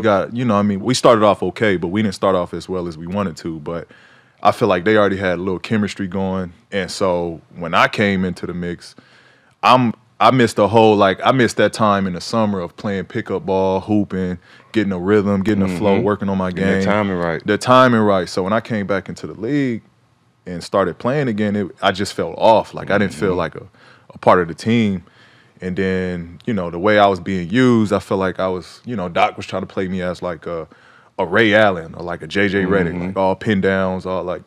We got, you know, I mean, we started off okay, but we didn't start off as well as we wanted to. But I feel like they already had a little chemistry going. And so when I came into the mix, I missed I missed that time in the summer of playing pickup ball, hooping, getting a rhythm, getting a flow, working on my game. The timing right. The timing right. So when I came back into the league and started playing again, I just felt off. Like I didn't feel like a part of the team. And then, you know, the way I was being used, I felt like I was, you know, Doc was trying to play me as like a Ray Allen or like a JJ Redick, like all pin downs, all like,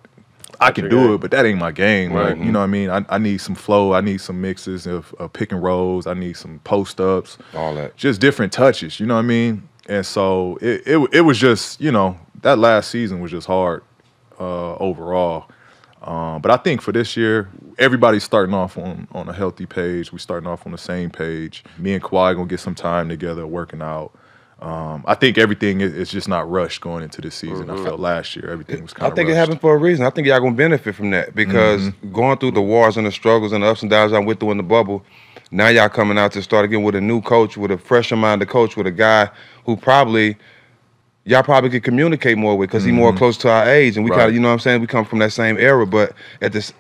I can do it, but that ain't my game. Right. Like, you know what I mean? I need some flow. I need some mixes of pick and rolls. I need some post-ups. All that. Just different touches, you know what I mean? And so it was just, you know, that last season was just hard overall. But I think for this year, everybody's starting off on a healthy page. We're starting off on the same page. Me and Kawhi going to get some time together working out. I think everything is just not rushed going into this season. I felt last year everything was kind of I think rushed. it happened for a reason. I think y'all going to benefit from that because going through the wars and the struggles and the ups and downs I went through in the bubble, now y'all coming out to start again with a new coach, with a fresher-minded coach, with a guy who y'all probably could communicate more with because he's more close to our age, and we kind of, you know what I'm saying, we come from that same era. But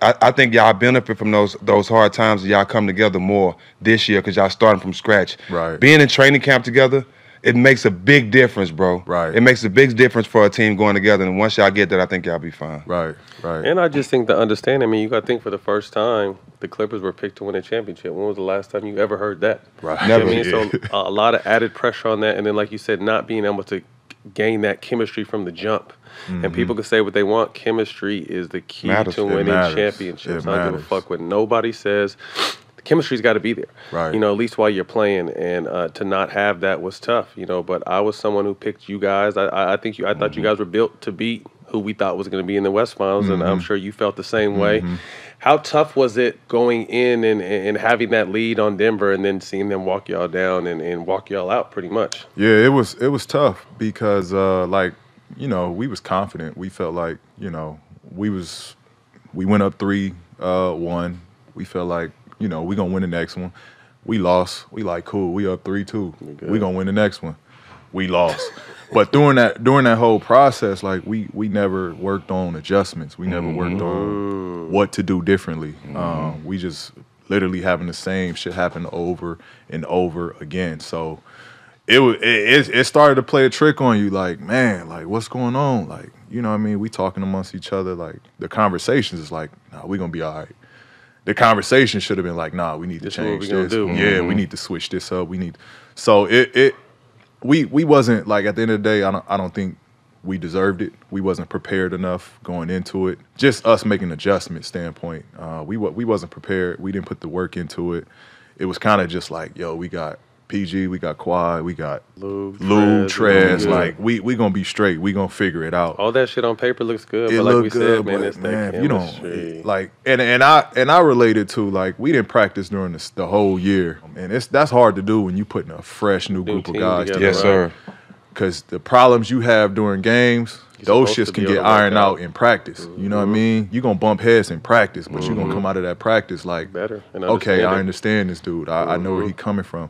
I think y'all benefit from those hard times, and y'all come together more this year because y'all starting from scratch. Right. Being in training camp together, it makes a big difference, bro. Right. It makes a big difference for a team going together, and once y'all get that, I think y'all be fine. Right. And I just think the understanding, I mean, you got to think for the first time, the Clippers were picked to win a championship. When was the last time you ever heard that? Right. Never. You know what I mean? So a lot of added pressure on that, and then like you said, not being able to gain that chemistry from the jump. And people can say what they want. Chemistry is the key to winning championships. I don't give a fuck what nobody says. The chemistry's got to be there. Right. You know, at least while you're playing. And to not have that was tough, you know. But I was someone who picked you guys. I thought you guys were built to beat who we thought was going to be in the West Finals, and I'm sure you felt the same way. How tough was it going in and having that lead on Denver and then seeing them walk y'all down and walk y'all out pretty much? Yeah, it was tough because like, you know, we was confident. We felt like, you know, we went up 3-1. We felt like, you know, we gonna win the next one. We lost. We like, cool, we up 3-2. We gonna win the next one. We lost. But during that whole process, like we never worked on adjustments. We never worked on what to do differently. We just literally having the same shit happen over and over again. So it started to play a trick on you. Like, man, like what's going on? Like, you know what I mean? We talking amongst each other. Like the conversations is like, nah, we gonna be all right. The conversation should have been like, nah, we need to change this. Yeah, we need to switch this up. So we wasn't, like, at the end of the day, I don't think we deserved it. We wasn't prepared enough going into it. Just us making an adjustment standpoint. We wasn't prepared. We didn't put the work into it. It was kind of just like, yo, we got PG, we got Kawhi, we got Lou, Trez. Like, we going to be straight. We going to figure it out. All that shit on paper looks good. It but like look we good, said, man, but it's man, that you chemistry. don't, like, and I related to, like, we didn't practice during the whole year. And that's hard to do when you putting a fresh new group of guys together. Yes, sir. Because the problems you have during games, those shits can get ironed out in practice. You know what I mean? You're going to bump heads in practice, but you're going to come out of that practice like, better. Okay, I understand this dude. I know where he's coming from.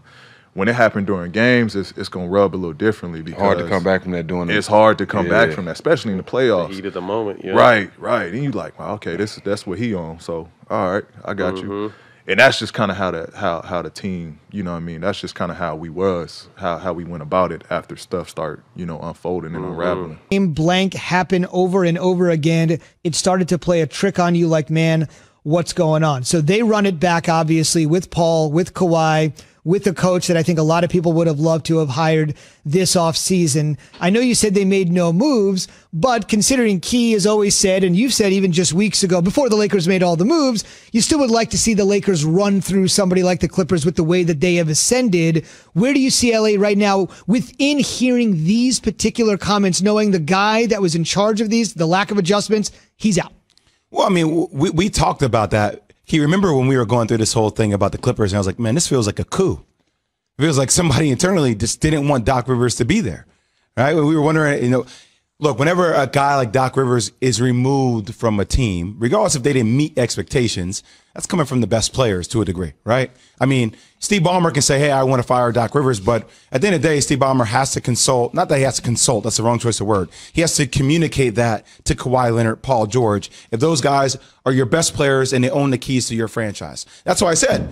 When it happened during games, it's going to rub a little differently because hard to come back from that doing it. It's hard to come back from that, especially in the playoffs. The heat of the moment, yeah. Right. And you like, well, okay, that's what he on. So, all right, I got you. And that's just kind of how the team, you know what I mean? That's just kind of how we went about it after stuff started, you know, unfolding and unraveling. Game blank happened over and over again. It started to play a trick on you like, man, what's going on? So they run it back, obviously, with Paul, with Kawhi, with a coach that I think a lot of people would have loved to have hired this offseason. I know you said they made no moves, but considering Key has always said, and you've said even just weeks ago, before the Lakers made all the moves, you still would like to see the Lakers run through somebody like the Clippers with the way that they have ascended. Where do you see LA right now within hearing these particular comments, knowing the guy that was in charge of these, the lack of adjustments, he's out? Well, I mean, we talked about that. He remember when we were going through this whole thing about the Clippers, and I was like, man, this feels like a coup. It feels like somebody internally just didn't want Doc Rivers to be there, right? We were wondering, you know, Look, whenever a guy like Doc Rivers is removed from a team, regardless if they didn't meet expectations, that's coming from the best players to a degree, right? I mean, Steve Ballmer can say, hey, I want to fire Doc Rivers, but at the end of the day, Steve Ballmer has to consult, not that he has to consult, that's the wrong choice of word. He has to communicate that to Kawhi Leonard, Paul George, if those guys are your best players and they own the keys to your franchise. That's why I said,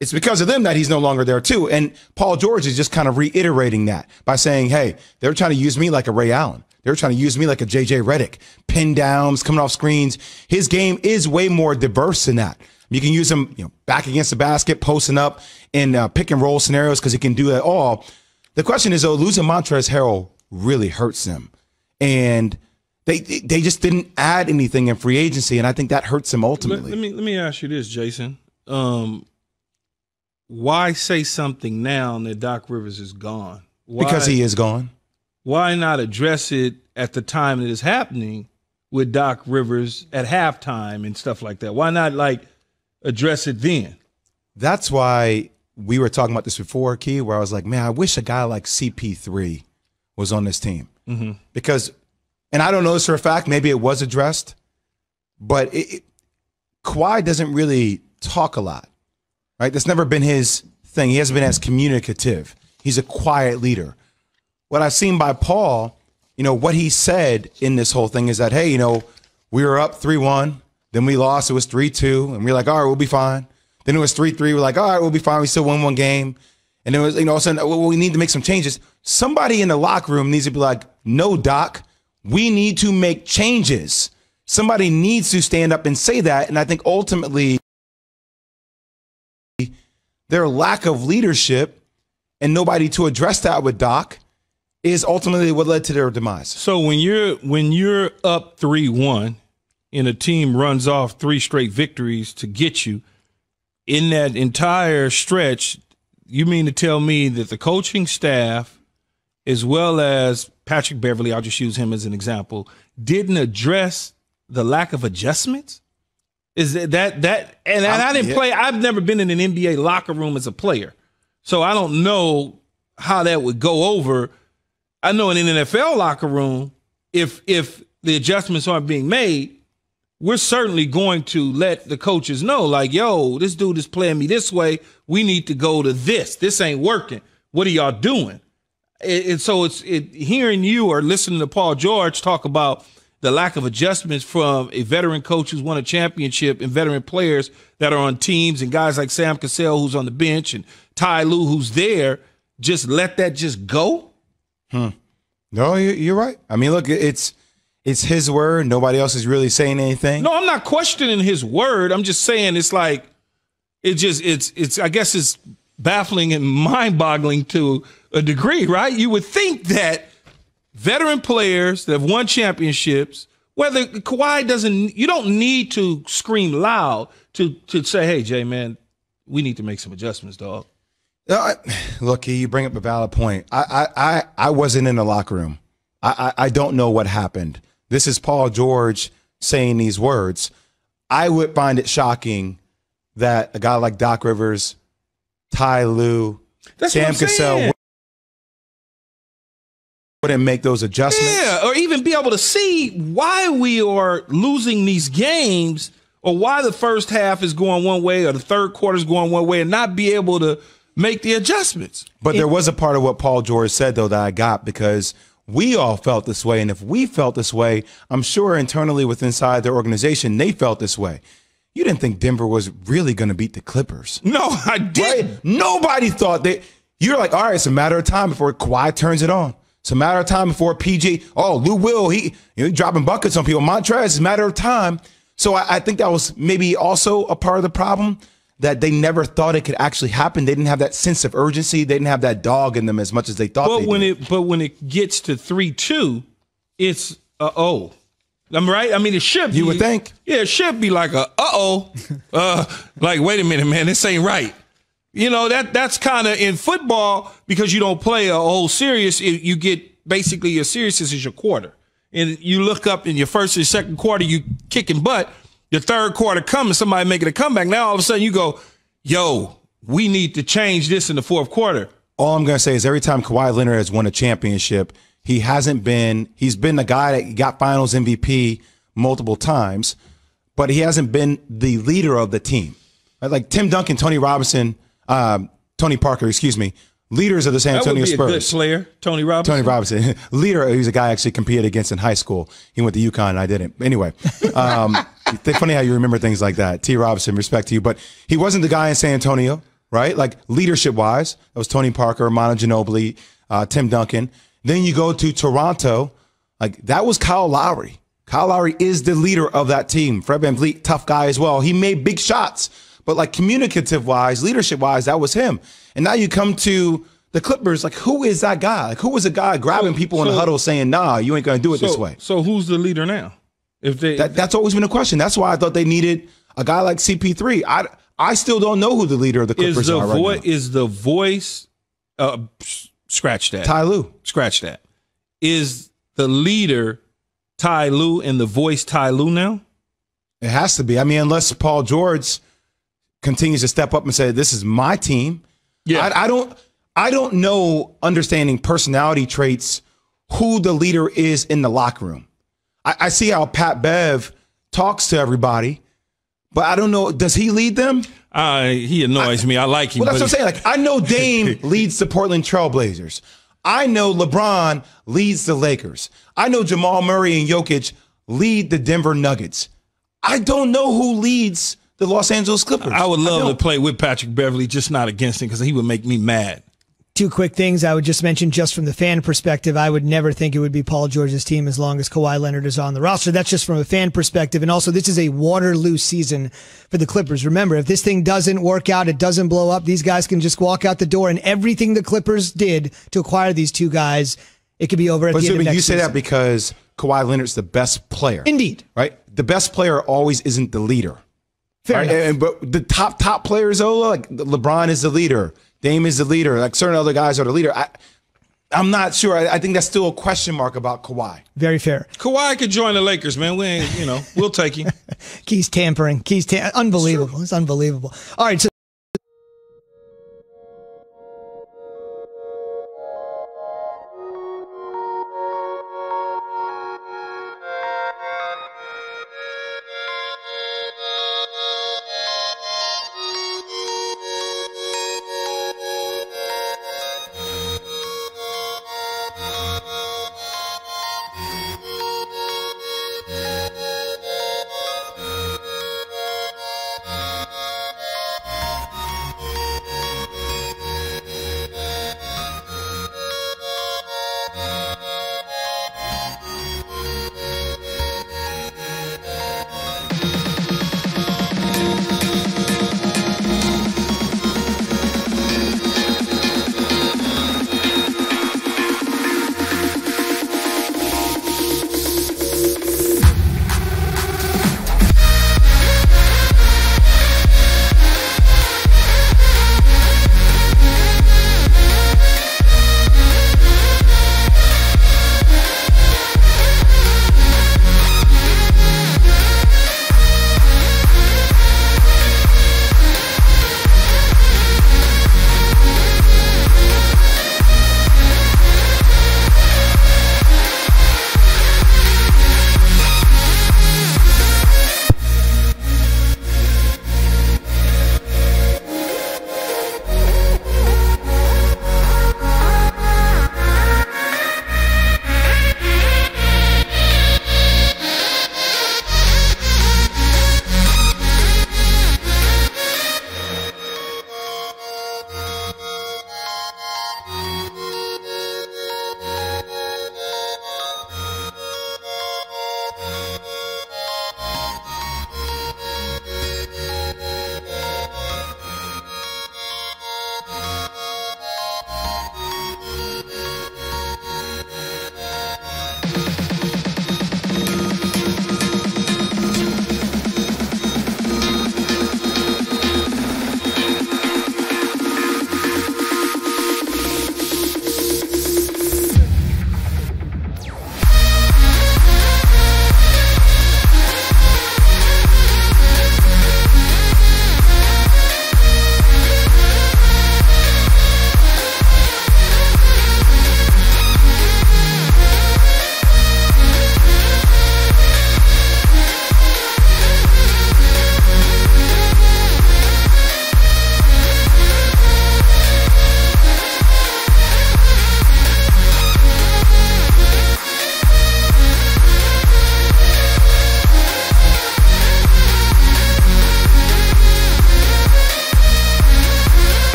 it's because of them that he's no longer there too. And Paul George is just kind of reiterating that by saying, hey, they're trying to use me like a Ray Allen. They're trying to use me like a JJ Redick, pin downs, coming off screens. His game is way more diverse than that. You can use him, back against the basket, posting up in pick and roll scenarios because he can do that all. The question is, though, losing Montrezl Harrell really hurts them. And they just didn't add anything in free agency, and I think that hurts them ultimately. Let me ask you this, Jason. Why say something now that Doc Rivers is gone? Because he is gone. Why not address it at the time that it's happening with Doc Rivers at halftime and stuff like that? Why not address it then? That's why we were talking about this before, Key, where I was like, man, I wish a guy like CP3 was on this team. Mm-hmm. Because, and I don't know this for a fact, maybe it was addressed, but Kawhi doesn't really talk a lot, right? That's never been his thing. He hasn't been as communicative. He's a quiet leader. What I've seen by Paul, what he said in this whole thing is that, hey, we were up 3-1, then we lost, it was 3-2, and we're like, all right, we'll be fine. Then it was 3-3, we're like, all right, we'll be fine, we still won one game. And it was, all of a sudden, well, we need to make some changes. Somebody in the locker room needs to be like, no, Doc, we need to make changes. Somebody needs to stand up and say that, and I think ultimately their lack of leadership and nobody to address that with Doc is ultimately what led to their demise. So when you're up 3-1 and a team runs off 3 straight victories to get you, in that entire stretch, you mean to tell me that the coaching staff, as well as Patrick Beverly, I'll just use him as an example, didn't address the lack of adjustments? Is that and I didn't play, I've never been in an NBA locker room as a player, so I don't know how that would go over. I know in an NFL locker room, if the adjustments aren't being made, we're certainly going to let the coaches know, like, yo, this dude is playing me this way. We need to go to this. This ain't working. What are y'all doing? And so hearing you or listening to Paul George talk about the lack of adjustments from a veteran coach who's won a championship and veteran players that are on teams and guys like Sam Cassell who's on the bench and Ty Lue who's there, just let that just go? No, you're right. I mean, look, it's his word. Nobody else is really saying anything. No, I'm not questioning his word. I'm just saying it's like I guess it's baffling and mind-boggling to a degree, right? You would think that veteran players that have won championships, whether Kawhi you don't need to scream loud to say, hey, Jay, man, we need to make some adjustments, dog. Look, you bring up a valid point. I wasn't in the locker room. I don't know what happened. This is Paul George saying these words. I would find it shocking that a guy like Doc Rivers, Ty Lue, Sam Cassell wouldn't make those adjustments. Yeah, or even be able to see why we are losing these games or why the first half is going one way or the third quarter is going one way and not be able to make the adjustments. But there was a part of what Paul George said, though, that I got because we all felt this way. And if we felt this way, I'm sure internally inside their organization, they felt this way. You didn't think Denver was really going to beat the Clippers. No, I didn't. Right? Nobody thought that. You're like, all right, it's a matter of time before Kawhi turns it on. It's a matter of time before PG. Oh, Lou Will, he dropping buckets on people. Montrezl, it's a matter of time. So I think that was maybe also a part of the problem, that they never thought it could actually happen. They didn't have that sense of urgency. They didn't have that dog in them as much as they thought they did. But when it gets to 3-2, it's I'm right. I mean, it should be. You would think. Yeah, it should be like like, wait a minute, man, this ain't right. That's kind of in football, because you don't play a whole series. You get basically your series is your quarter. And you look up in your first or second quarter, you kicking butt. Your third quarter comes, somebody making a comeback. Now all of a sudden you go, yo, we need to change this in the fourth quarter. All I'm going to say is every time Kawhi Leonard has won a championship, He's been the guy that got finals MVP multiple times, but he hasn't been the leader of the team. Right? Like Tim Duncan, Tony Parker, leaders of the San Antonio Spurs. That would be a good player, Tony Robinson. Leader. He was a guy I actually competed against in high school. He went to UConn and I didn't. Anyway, funny how you remember things like that. T. Robinson, respect to you. But he wasn't the guy in San Antonio, right? Like leadership-wise, that was Tony Parker, Manu Ginobili, Tim Duncan. Then you go to Toronto, like that was Kyle Lowry. Kyle Lowry is the leader of that team. Fred VanVleet, tough guy as well. He made big shots, but like communicative-wise, leadership-wise, that was him. And now you come to the Clippers, like who is that guy? Like who was a guy grabbing people in the huddle saying, nah, you ain't going to do it this way? So who's the leader now? That's always been a question. That's why I thought they needed a guy like CP3. I still don't know who the leader of the Clippers are right now. Is the voice... scratch that. Ty Lue. Scratch that. Is the leader Ty Lue and the voice Ty Lue now? It has to be. I mean, unless Paul George continues to step up and say, this is my team. Yeah. I don't know, understanding personality traits, who the leader is in the locker room. I see how Pat Bev talks to everybody, but I don't know. Does he lead them? He annoys me. I like him. Well, that's what I'm saying. Like, I know Dame leads the Portland Trailblazers. I know LeBron leads the Lakers. I know Jamal Murray and Jokic lead the Denver Nuggets. I don't know who leads the Los Angeles Clippers. I would love to play with Patrick Beverly, just not against him, because he would make me mad. Two quick things I would just mention just from the fan perspective. I would never think it would be Paul George's team as long as Kawhi Leonard is on the roster. That's just from a fan perspective. And also, this is a Waterloo season for the Clippers. Remember, if this thing doesn't work out, it doesn't blow up, these guys can just walk out the door, and everything the Clippers did to acquire these two guys, it could be over at the end of next season. You say that because Kawhi Leonard's the best player. Indeed. Right? The best player always isn't the leader. Fair enough. But the top players, though, like LeBron is the leader. Dame is the leader. Like certain other guys are the leader. I'm not sure. I think that's still a question mark about Kawhi. Very fair. Kawhi could join the Lakers, man. We ain't, we'll take him. Keys tampering. Unbelievable. Sure. It's unbelievable. All right. So